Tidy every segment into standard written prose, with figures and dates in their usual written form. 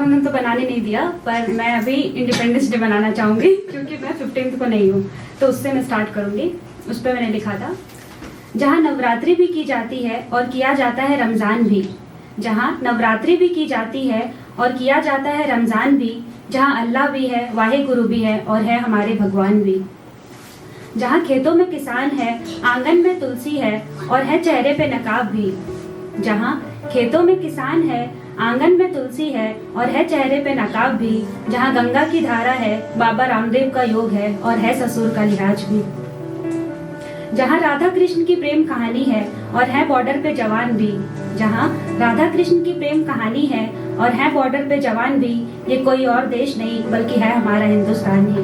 रक्षाबंधन तो बनाने नहीं दिया, पर मैं अभी इंडिपेंडेंस डे बनाना चाहूँगी क्योंकि मैं 15th को नहीं हूँ, तो उससे मैं स्टार्ट करूँगी। उस पर मैंने लिखा था, जहाँ नवरात्रि भी की जाती है और किया जाता है रमज़ान भी, जहाँ नवरात्रि भी की जाती है और किया जाता है रमज़ान भी, जहाँ अल्लाह भी है, वाहे गुरु भी है और है हमारे भगवान भी। जहाँ खेतों में किसान है, आंगन में तुलसी है और है चेहरे पे नकाब भी। जहाँ खेतों में किसान है, आंगन में तुलसी है और है चेहरे पे नकाब भी। जहाँ गंगा की धारा है, बाबा रामदेव का योग है और है ससुर का लिहाज भी। जहाँ राधा कृष्ण की प्रेम कहानी है और है बॉर्डर पे जवान भी। जहाँ राधा कृष्ण की प्रेम कहानी है और है बॉर्डर पे जवान भी। ये कोई और देश नहीं बल्कि है हमारा हिंदुस्तान ही।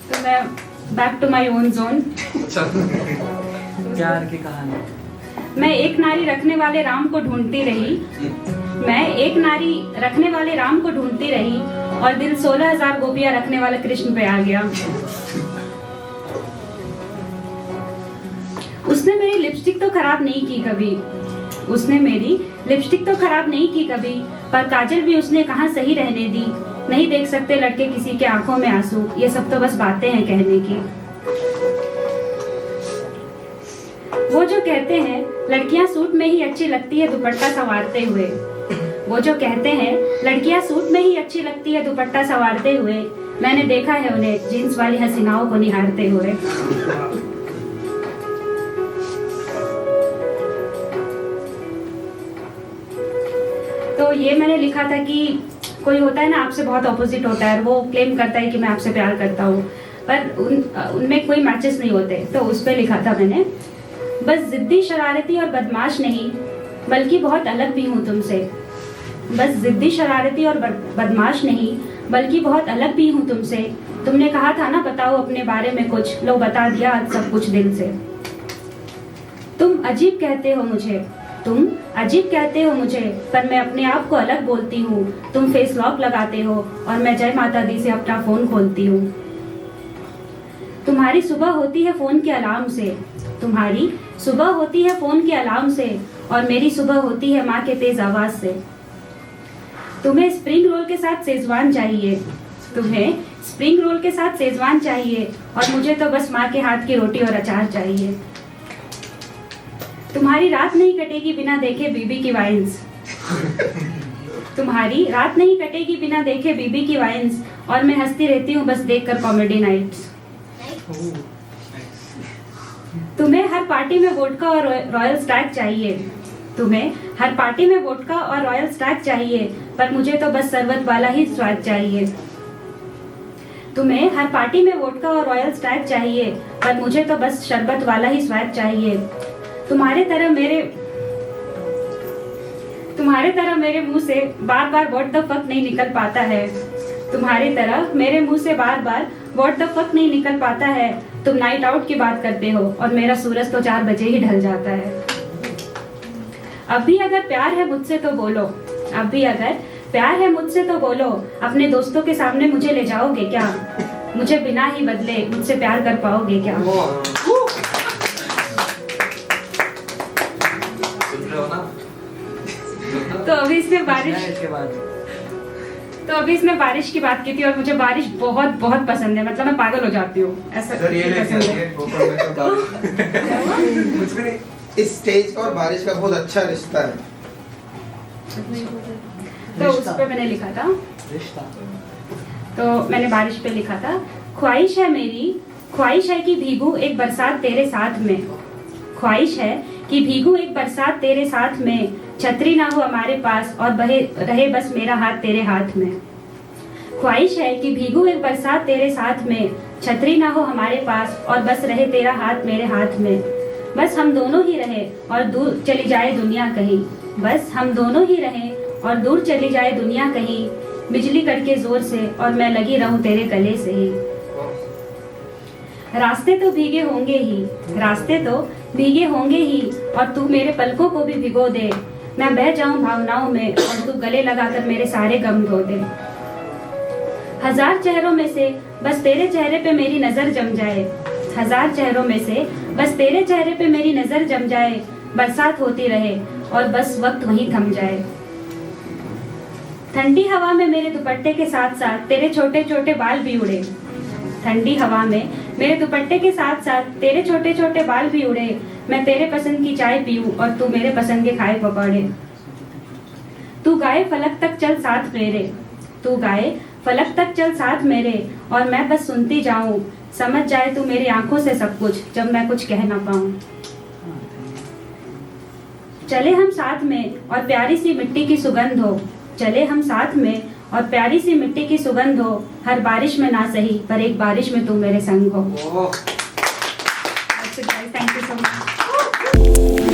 तो मैं back to my own zone. प्यार की कहानी। मैं एक नारी रखने वाले राम को ढूंढती रही, मैं एक नारी रखने वाले राम को ढूंढती रही और दिल 16,000 गोपियां रखने वाले कृष्ण पे आ गया। उसने मेरी लिपस्टिक तो खराब नहीं की कभी, उसने मेरी लिपस्टिक तो खराब नहीं की कभी, पर काजल भी उसने कहाँ सही रहने दी। नहीं देख सकते लड़के किसी के आंखों में आंसू, ये सब तो बस बातें हैं कहने की। वो जो कहते हैं लड़कियां सूट में ही अच्छी लगती है दुपट्टा संवारते हुए, वो जो कहते हैं लड़कियां सूट में ही अच्छी लगती है दुपट्टा संवारते हुए, मैंने देखा है उन्हें जींस वाली हसीनाओं को निहारते हुए। तो ये मैंने लिखा था कि कोई होता है ना आपसे बहुत ऑपोजिट होता है, वो क्लेम करता है कि मैं आपसे प्यार करता हूँ, पर उनमें कोई मैचेस नहीं होते, तो उस पर लिखा था मैंने, बस जिद्दी शरारती और बदमाश नहीं बल्कि बहुत अलग भी हूँ तुमसे। बस जिद्दी शरारती और बदमाश नहीं बल्कि बहुत अलग भी हूँ तुमसे। तुमने कहा था ना बताओ अपने बारे में कुछ, लो बता दिया आज सब कुछ दिल से। तुम अजीब कहते हो मुझे, तुम अजीब कहते हो मुझे, पर मैं अपने आप को अलग बोलती हूँ। तुम फेस लॉक लगाते हो और मैं जय माता दी से अपना फोन खोलती हूँ। तुम्हारी सुबह होती है फोन के अलार्म से, तुम्हारी सुबह होती है फोन के अलार्म से, और मेरी सुबह होती है माँ के तेज आवाज से। तुम्हें स्प्रिंग रोल के साथ सेजवान चाहिए, तुम्हें स्प्रिंग रोल के साथ सेजवान चाहिए, और मुझे तो बस माँ के हाथ की रोटी और अचार चाहिए। तुम्हारी रात नहीं कटेगी बिना देखे बीबी की वाइन्स, तुम्हारी रात नहीं कटेगी बिना देखे बीबी की वाइन्स, और मैं हंसती रहती हूँ बस देखकर कॉमेडी नाइट्स। तुम्हें हर पार्टी में वोडका और रॉयल स्टैग चाहिए, तुम्हें हर पार्टी में वोडका और रॉयल स्टैग चाहिए, पर मुझे तो बस शरबत वाला ही स्वाद चाहिए। तुम्हें हर पार्टी में वोडका और रॉयल स्टैग चाहिए, पर मुझे तो बस शरबत वाला ही स्वाद चाहिए। तुम्हारे तरह मेरे मुंह से बार बार व्हाट द फक नहीं निकल पाता है, तुम्हारी तरह मेरे मुंह से बार बार व्हाट द फक नहीं निकल पाता है। तुम नाइट आउट की बात करते हो और मेरा सूरज तो 4 बजे ही ढल जाता है। अब भी अगर प्यार है मुझसे तो बोलो, अब भी अगर प्यार है मुझसे तो बोलो, अपने दोस्तों के सामने मुझे ले जाओगे क्या? मुझे बिना ही बदले मुझसे प्यार कर पाओगे क्या? तो अभी इसमें बारिश की बात की थी, और मुझे बारिश बहुत बहुत पसंद है, मतलब मैं पागल हो जाती हूँ ऐसा पसंद है। इस स्टेज का और बारिश का बहुत अच्छा रिश्ता है। तो उस पे मैंने लिखा था, तो मैंने बारिश पे लिखा था, ख्वाहिश है मेरी, ख्वाहिश है कि भीगू एक बरसात तेरे साथ में, ख्वाहिश है कि भीगू एक बरसात तेरे साथ में, छतरी ना हो हमारे पास और बहे रहे बस मेरा हाथ तेरे हाथ में। ख्वाहिश है कि भीगू एक बरसात तेरे साथ में, छतरी ना हो हमारे पास और बस रहे तेरा हाथ मेरे हाथ में। बस हम दोनों ही रहे और दूर चली जाए दुनिया कहीं, बस हम दोनों ही रहे और दूर चली जाए दुनिया कहीं, बिजली कड़के जोर से और मैं लगी रहूं तेरे गले से ही। रास्ते तो भीगे होंगे ही, रास्ते तो भीगे होंगे ही, और तू मेरे पलकों को भी भिगो दे, मैं बह जाऊं भावनाओं में और तू गले लगाकर मेरे सारे गम धो दे। हजार चेहरों में से बस तेरे चेहरे पे मेरी नजर जम जाए, हजार चेहरों में से बस तेरे चेहरे पे मेरी नजर जम जाए, बरसात होती रहे और बस वक्त वहीं थम जाए। ठंडी हवा में मेरे दुपट्टे के साथ साथ तेरे छोटे छोटे बाल भी उड़े। ठंडी हवा में मेरे दुपट्टे के साथ साथ तेरे छोटे छोटे बाल भी उड़े। मैं तेरे पसंद की चाय पीऊं और तू मेरे पसंद के खाए पकौड़े। तू गाए फलक तक चल साथ मेरे, तू गाए फलक तक चल साथ मेरे, और मैं बस सुनती जाऊं, समझ जाए तू मेरी आंखों से सब कुछ जब मैं कुछ कह ना पाऊं। चले हम साथ में और प्यारी सी मिट्टी की सुगंध हो, चले हम साथ में और प्यारी सी मिट्टी की सुगंध हो, हर बारिश में ना सही पर एक बारिश में तू मेरे संग हो। Oh. Thank you so much.